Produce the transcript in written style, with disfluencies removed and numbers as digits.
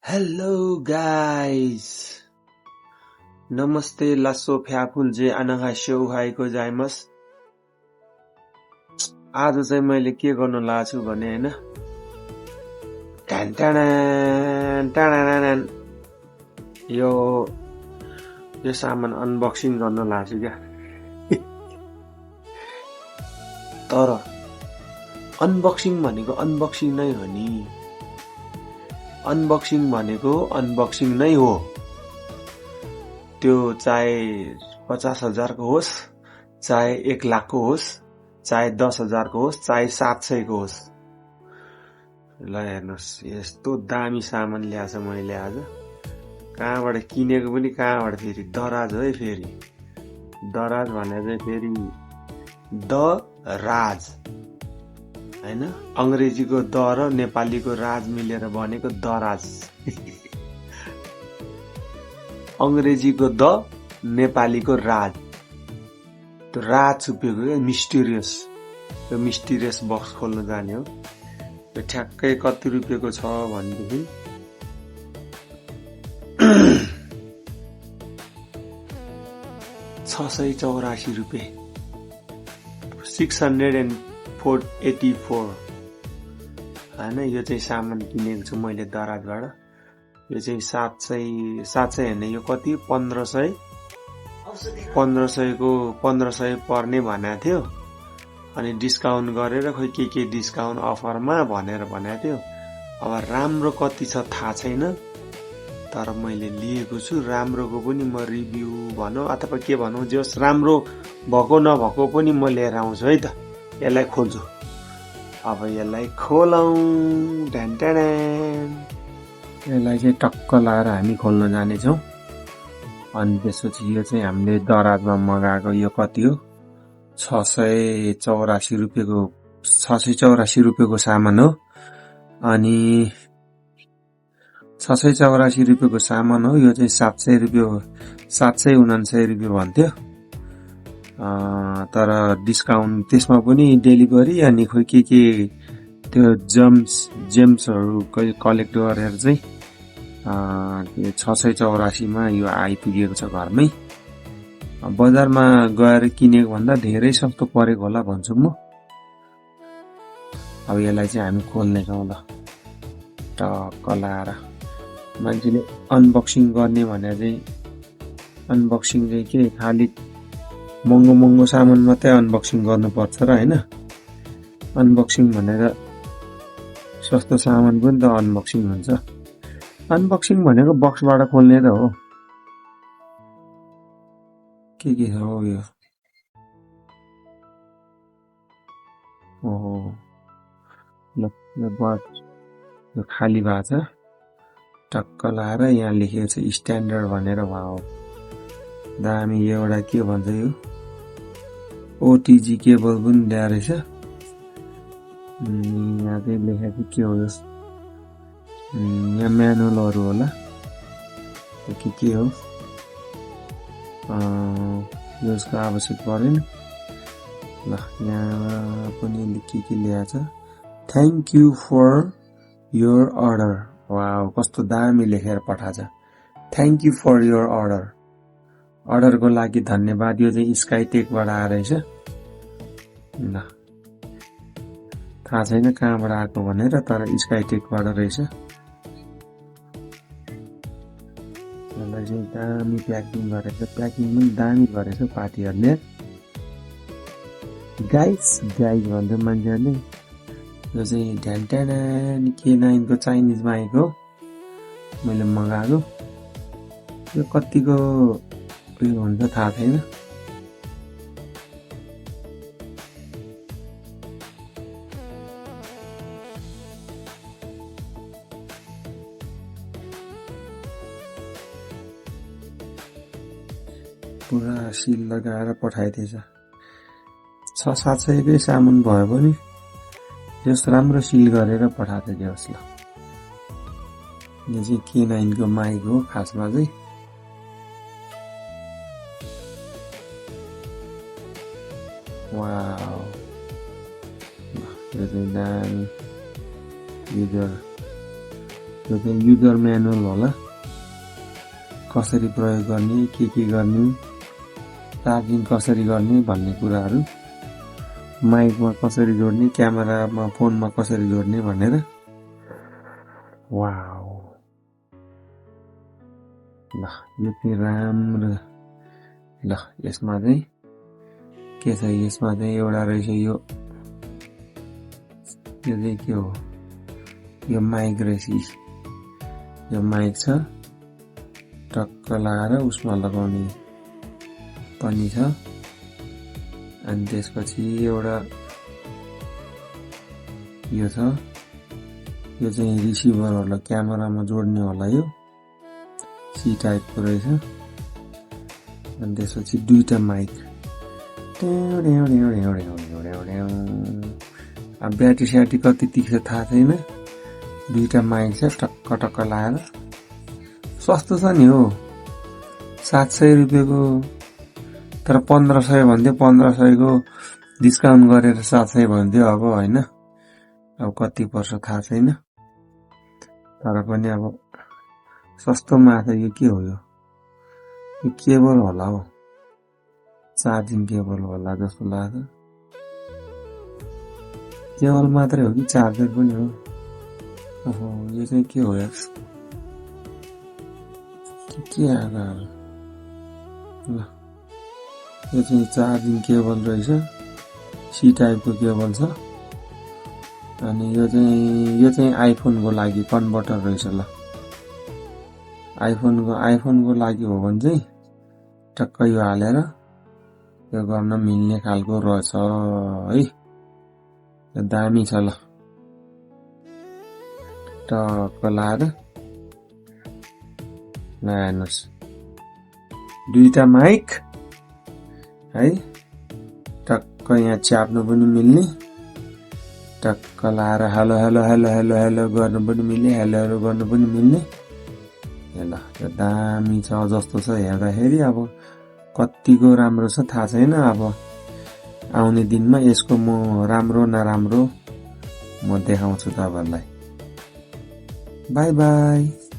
Hello guys! नमस्ते लासो फ्याफुल जे आनहास्यो उहाइको जाइमस। आज चाहिँ मैले के गर्न लाग्छु भने हैन टाढान यो सामान अनबक्सिङ गर्न लाग्छु क्या। तर अनबक्सिङ भनेको अनबक्सिङ नै हो नि। अनबक्सिङ भनेको अनबक्सिङ नै हो। त्यो चाहे 50,000 को होस्, चाहे 1 लाख को होस्, चाहे 10,000 को होस्, चाहे 700 को होस्। ल हेर्नुस्, यस्तो दामी सामान ल्याछ मैले आज। कहाँबाट किनेको पनि कहाँबाट फेरि दराज है फेरि। दराज भने चाहिँ फेरि द राज हैन, अंग्रेजीको द र नेपालीको राज मिलेर बनेको दराज। अंग्रेजीको द, नेपालीको राज। त्यो राज छुपेको क्या, मिस्टिरियस। त्यो मिस्टिरियस बक्स खोल्न जाने हो। त्यो ठ्याक्कै कति रुपियाँको छ भनेदेखि 684 रुपियाँ, 684 हैन। यो चाहिँ सामान किनेको छु मैले दराजबाट। यो चाहिँ 700 हैन, यो कति 1500 पर्ने भनेको थियो। अनि डिस्काउन्ट गरेर खोइ के डिस्काउन्ट अफरमा भनेर भनेको थियो। अब राम्रो कति छ थाहा छैन, तर मैले लिएको छु। राम्रोको पनि म रिभ्यू भनौं अथवा के भनौं, जस राम्रो भएको नभएको पनि म लिएर आउँछु है त। यसलाई खोल्छु। अब यसलाई खोलौं। यसलाई चाहिँ टक्क लाएर हामी खोल्न जानेछौँ। अनि त्यसपछि यो चाहिँ हामीले दराजमा मगाएको यो कति हो, 684 रुपियाँको सामान हो। अनि 684 रुपियाँको सामान हो। यो चाहिँ 749 रुपियाँ भन्थ्यो। तर डिस्काउन्ट त्यसमा पनि डेलिभरी अनि खोइ के त्यो जेम्सहरू कलेक्ट गरेर चाहिँ 684 मा यो आइपुगेको छ घरमै। बजारमा गएर किनेको भन्दा धेरै सस्तो परेको होला भन्छु म। अब यसलाई चाहिँ हामी खोल्ने छौं ल, टक्क लाएर। मान्छेले अनबक्सिङ गर्ने भने चाहिँ अनबक्सिङ चाहिँ के खाली महँगो सामान मात्रै अनबक्सिङ गर्नुपर्छ र हैन। अनबक्सिङ भनेर सस्तो सामान पनि त अनबक्सिङ हुन्छ। अनबक्सिङ भनेको बक्सबाट खोल्ने त हो। के छ हो यो? ओहो ल, यो बक्स यो खाली भएको छ। टक्क लाएर यहाँ लेखेको छ स्ट्यान्डर्ड भनेर। वाओ दामी। एउटा के भन्छ यो, ओटिजी केबल पनि ल्याएर रहेछ। यहाँ चाहिँ लेखेको के हो, यहाँ म्यानुअलहरू होला के हो। यसको आवश्यक परेन ल। यहाँ पनि के ल्याएको छ, thank you for your order. Wow कस्तो दामी लेखेर पठाछ, thank you for your order. अर्डरको लागि धन्यवाद। यो चाहिँ स्काइटेकबाट आएछ ल। थाहा छैन कहाँबाट आएको भनेर, तर स्काइटेकबाट रहेछ। यसलाई चाहिँ दामी प्याकिङ गरेछ। प्याकिङ पनि दामी गरेछ पार्टीहरूले। गाइस भन्दै मान्छेहरूले। यो चाहिँ ढ्यान्टान K9 को चाइनिजमा आएको मैले मगाएको। यो कतिको उयो हुन्छ थाहा छैन। पुरा सिल लगाएर पठाइदिएछ। 600-700 कै सामान भयो पनि जस राम्रो सिल गरेर पठाएको थियो ल। यो चाहिँ K9 को माइक हो खासमा चाहिँ। वाओ यो चाहिँ दामी युजर त्यो चाहिँ युजर म्यानुअल होला, कसरी प्रयोग गर्ने, के गर्ने, चार्जिङ कसरी गर्ने भन्ने कुराहरू, माइकमा कसरी जोड्ने, क्यामेरामा फोनमा कसरी जोड्ने भनेर। वाउ, ल यो चाहिँ राम्रो। ल यसमा चाहिँ के छ, यसमा चाहिँ एउटा रहेछ यो चाहिँ के हो, यो माइक रहेछ। यो माइक छ, टक्क लगाएर उसमा लगाउने पनि छ। अनि त्यसपछि एउटा यो छ, यो चाहिँ रिसिभर होला, क्यामेरामा जोड्ने होला। यो सी टाइपको रहेछ। अनि त्यसपछि दुईटा माइक। अब ब्याट्री स्याट्री कति टिक्छ थाहा छैन। दुईटा माइक छ, टक्क टक्क लगाएर। सस्तो छ नि हो, 700 रुपियाँको। तर 1500 भन्थ्यो, 1500 को डिस्काउन्ट गरेर 700 भन्थ्यो। अब होइन, अब कति पर्छ थाहा छैन। तर पनि अब सस्तोमा आछ। यो के हो, यो केबल होला हो, चार्जिङ केबल होला जस्तो लाग्छ। केबल मात्रै हो कि चार्जर पनि हो? ओहो, यो चाहिँ के हो यार, के आएको? ल यो चाहिँ चार्जिङ केबल रहेछ, सी टाइपको केबल छ। अनि यो चाहिँ आइफोनको लागि कन्भर्टर रहेछ। ल आइफोनको लागि हो भने चाहिँ टक्क यो हालेर यो गर्न मिल्ने खालको रहेछ है। यो दामी छ। ल टक्क लाएर हेर्नुहोस्, दुईटा माइक है, टक्क यहाँ च्याप्नु पनि मिल्ने, टक्क लाएर hello hello hello hello hello गर्नु पनि मिल्ने, हेलो हेलो गर्नु पनि मिल्ने। ल यो दामी छ जस्तो छ हेर्दाखेरि। अब कतिको राम्रो छ थाहा छैन। अब आउने दिनमा यसको म राम्रो नराम्रो म देखाउँछु तपाईँहरूलाई। By by.